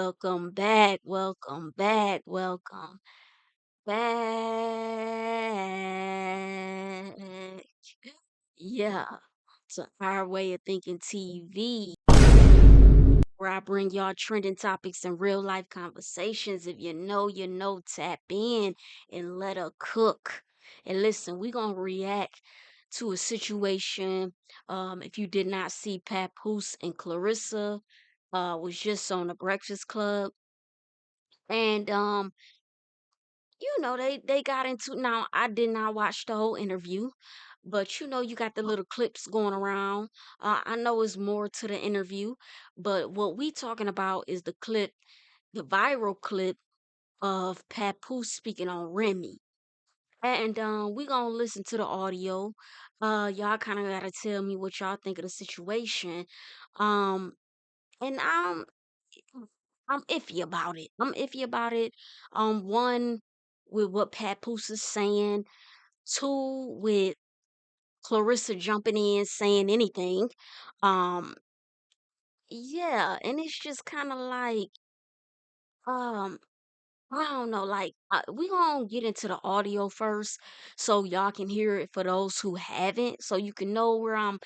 Welcome back, welcome back, welcome back. Yeah, to Our Way of Thinking TV, where I bring y'all trending topics and real life conversations. If you know, you know, tap in and let her cook. And listen, we gonna react to a situation. If you did not see Papoose and Clarissa, was just on the Breakfast Club. And they got into, now I did not watch the whole interview, but you got the little clips going around. I know it's more to the interview, but what we talking about is the viral clip of Papoose speaking on Remy. And we gonna listen to the audio. Y'all kind of gotta tell me what y'all think of the situation. Um, and I'm iffy about it. I'm iffy about it. One, with what Papoose is saying. Two, with Clarissa jumping in saying anything. Um, yeah, and it's just kind of like, um, I don't know, like we gonna get into the audio first, so y'all can hear it for those who haven't, so you can know where I'm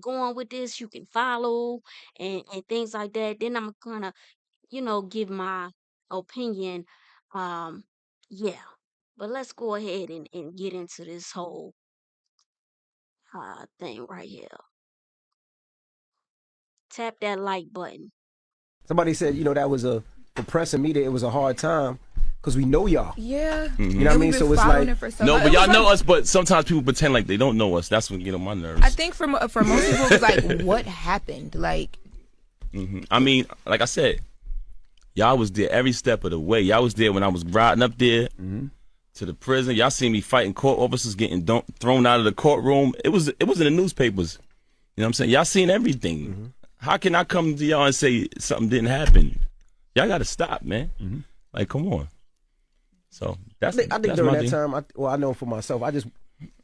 going with this. You can follow and things like that. Then I'm gonna give my opinion. Um, yeah. But let's go ahead and get into this whole thing right here. Tap that like button. Somebody said, that was for press and media, it was a hard time because we know y'all. Yeah. You know what I mean? So it's like, it for so No, long. but It y'all was know like- us, but sometimes people pretend like they don't know us. That's what get on my nerves. I think for most people, it's like, what happened? Like, I mean, like I said, y'all was there every step of the way. Y'all was there when I was riding up there to the prison. Y'all seen me fighting court officers getting thrown out of the courtroom. It was in the newspapers. You know what I'm saying? Y'all seen everything. How can I come to y'all and say something didn't happen? Y'all got to stop, man. Like, come on. So I think that's during my that thing. time, I know for myself, I just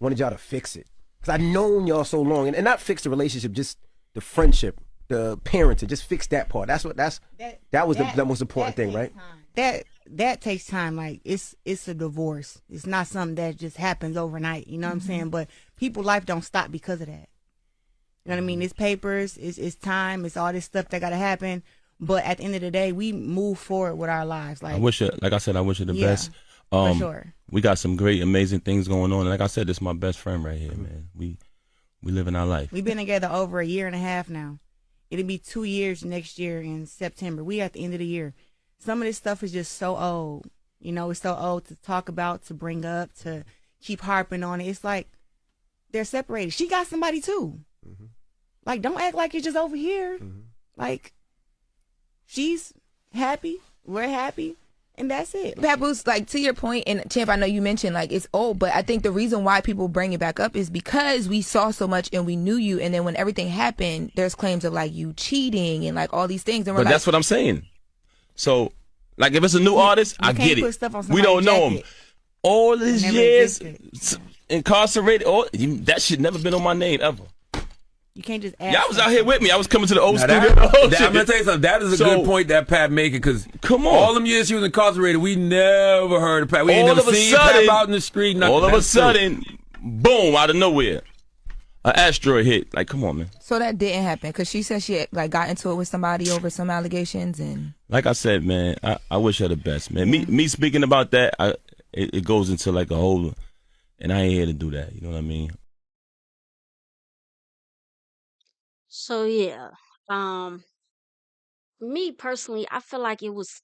wanted y'all to fix it. Because I've known y'all so long. And not fix the relationship, just the friendship, the parenting, just fix that part. That was the most important thing, right? That takes time. Like it's a divorce. It's not something that just happens overnight. You know what I'm saying? But people's life don't stop because of that. You know what I mean? It's papers, it's time, it's all this stuff that gotta happen. But at the end of the day, we move forward with our lives. Like I wish her the Yeah, best. for sure. We got some great, amazing things going on. And like I said, this is my best friend right here, man. We living our life. We've been together over a year and a half now. It'll be 2 years next year in September. We at the end of the year. Some of this stuff is just so old. It's so old to talk about, to bring up, to keep harping on it. It's like they're separated. She got somebody too. Like, don't act like it's just over here. Like, she's happy, we're happy, and that's it. Papoose, like, to your point, and Champ, I know you mentioned, like, it's old, but I think the reason why people bring it back up is because we saw so much and we knew you, and then when everything happened, there's claims of, like, you cheating and, like, all these things. And we're But like, that's what I'm saying. So, like, if it's a new artist, I can't get put it. stuff on We don't somebody's know him. jacket. All these Never years existed. incarcerated. That shit never been on my name ever. You can't just ask. Y'all was out here with me. I was coming to the old Now studio. I'm gonna tell you something. That is a So- good point that Pat making because Come on. all them years she was incarcerated, we never heard of Pat. We ain't All never of a seen sudden- Pat out in the street. Nothing. All of a That's true. sudden, boom, out of nowhere, an asteroid hit. Like, come on, man. so that didn't happen because she said she had, like, got into it with somebody over some allegations and. Like I said, man, I wish her the best, man. Me speaking about that, it goes into like a whole, and I ain't here to do that. You know what I mean? So yeah. Um, Me personally, I feel like it was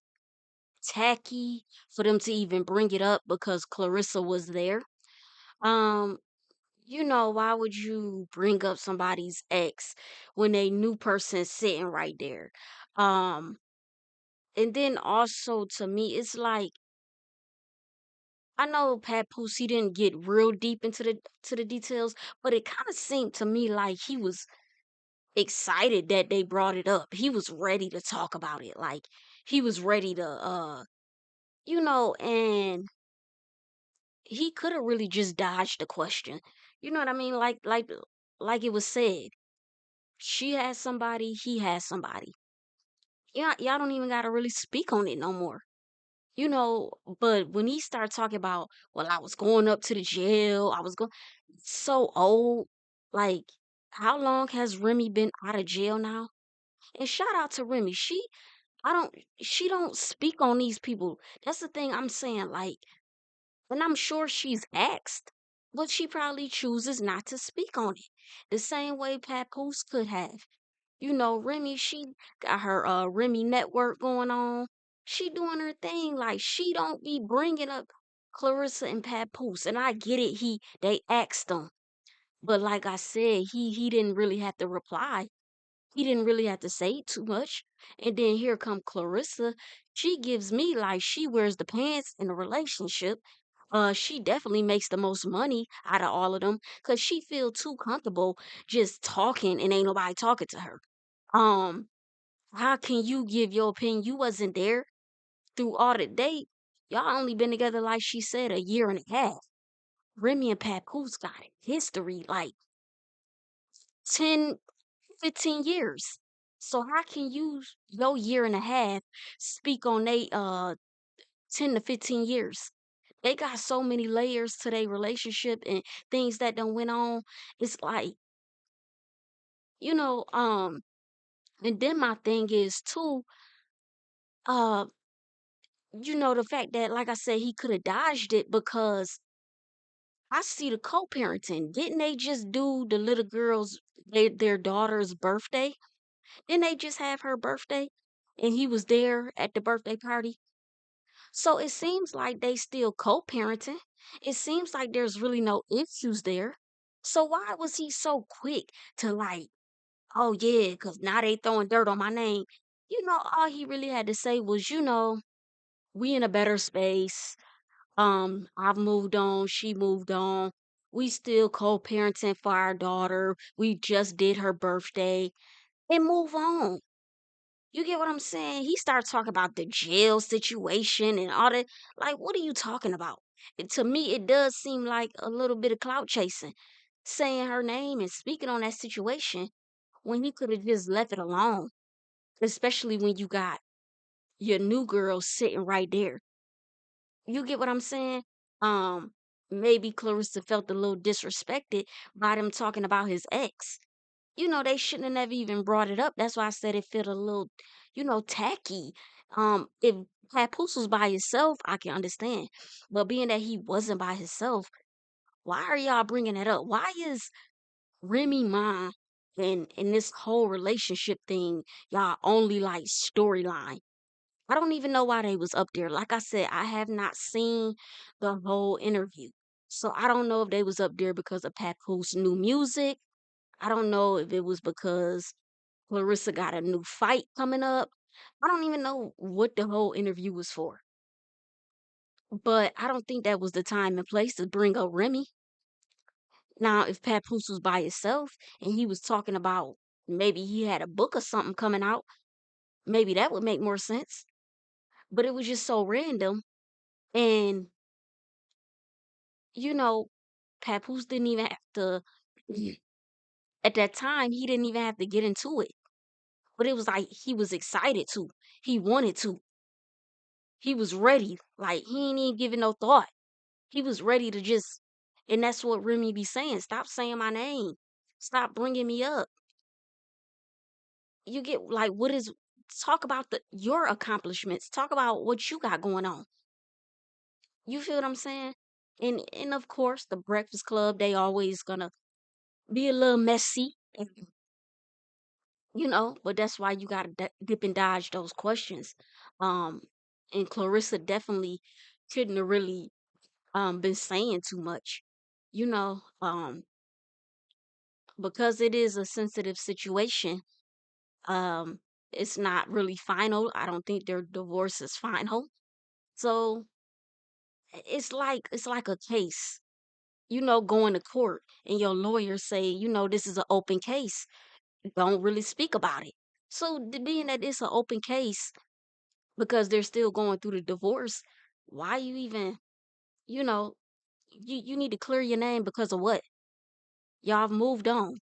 tacky for them to even bring it up because Clarissa was there. Um, why would you bring up somebody's ex when a new person's sitting right there? Um, and then also to me, it's like, I know Papoose, he didn't get real deep into the details, but it kind of seemed to me like he was excited that they brought it up. He was ready to talk about it. Like he was ready to and he could have really just dodged the question. You know what I mean? Like it was said. She has somebody, he has somebody. y'all don't even gotta really speak on it no more. You know, but when he started talking about, well, I was going up to the jail, I was going so old. Like, how long has Remy been out of jail now? And shout out to Remy. I don't, she don't speak on these people. That's the thing I'm saying. Like, and I'm sure she's asked, but she probably chooses not to speak on it. The same way Papoose could have. You know, Remy, she got her Remy network going on. She doing her thing. Like, she don't be bringing up Clarissa and Papoose. And I get it. They asked him, but like I said, he didn't really have to reply. He didn't really have to say too much. And then here come Clarissa. She gives me like she wears the pants in the relationship. She definitely makes the most money out of all of them because she feel too comfortable just talking and ain't nobody talking to her. Um, how can you give your opinion? You wasn't there through all the date. Y'all only been together, like she said, a year and a half. Remy and Papoose got history, like 10, 15 years. So how can you, your year and a half, speak on they 10 to 15 years? They got so many layers to their relationship and things that done went on. It's like, you know, and then my thing is too, uh, the fact that, like I said, he could have dodged it because I see the co-parenting. Didn't they just do the little girl's their daughter's birthday? Didn't they just have her birthday? And he was there at the birthday party. So it seems like they still co-parenting. It seems like there's really no issues there. So why was he so quick to like, oh yeah, because now they throwing dirt on my name? All he really had to say was, we in a better space. I've moved on, she moved on. We still co-parenting for our daughter. We just did her birthday and move on. You get what I'm saying? He starts talking about the jail situation and all that. Like, what are you talking about? To me, it does seem like a little bit of clout chasing, saying her name and speaking on that situation when he could have just left it alone, especially when you got your new girl sitting right there. You get what I'm saying? Um, Maybe Clarissa felt a little disrespected by them talking about his ex. They shouldn't have never even brought it up. That's why I said it felt a little, tacky. If Papoose was by himself, I can understand. But being that he wasn't by himself, why are y'all bringing it up? Why is Remy Ma and this whole relationship thing y'all only like storyline? I don't even know why they was up there. Like I said, I have not seen the whole interview. So I don't know if they was up there because of Papoose new music. I don't know if it was because Clarissa got a new fight coming up. I don't even know what the whole interview was for. But I don't think that was the time and place to bring up Remy. Now, if Papoose was by himself and he was talking about maybe he had a book or something coming out, maybe that would make more sense. But it was just so random. And, you know, Papoose didn't even have to, at that time, he didn't even have to get into it. But it was like he was excited to. He wanted to. He was ready. Like he ain't even giving no thought. He was ready to just, and that's what Remy be saying. Stop saying my name. Stop bringing me up. You get like what is? Talk about your accomplishments. Talk about what you got going on. You feel what I'm saying? And of course, the Breakfast Club they always gonna be a little messy, but that's why you gotta dip and dodge those questions. Um, and Clarissa definitely couldn't have really been saying too much, you know, because it is a sensitive situation. Um, it's not really final. I don't think their divorce is final. So it's like a case, going to court and your lawyer say, this is an open case. Don't really speak about it. So being that it's an open case because they're still going through the divorce, why you even, you know, you need to clear your name because of what? Y'all have moved on.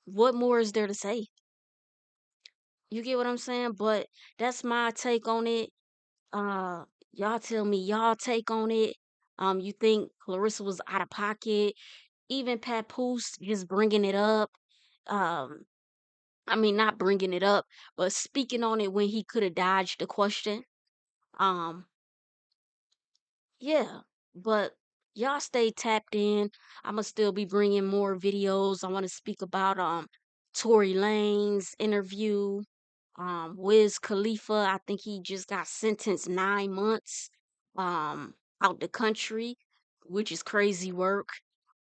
What more is there to say? You get what I'm saying? But that's my take on it. Uh, y'all tell me y'all take on it. You think Clarissa was out of pocket? Even Papoose just bringing it up. Um, I mean, not bringing it up, but speaking on it when he could have dodged the question. Um, yeah, but y'all stay tapped in. I'ma still be bringing more videos. I want to speak about Tory Lane's interview. Wiz Khalifa, I think he just got sentenced 9 months out the country, which is crazy work.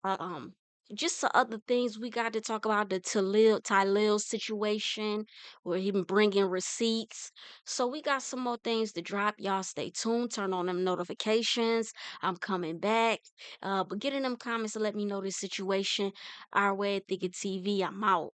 Um, just the other things we got to talk about, the Tylil situation, where he been bringing receipts. So we got some more things to drop. Y'all stay tuned. Turn on them notifications. I'm coming back. But get in them comments and let me know the situation. Our way at Thinking TV. I'm out.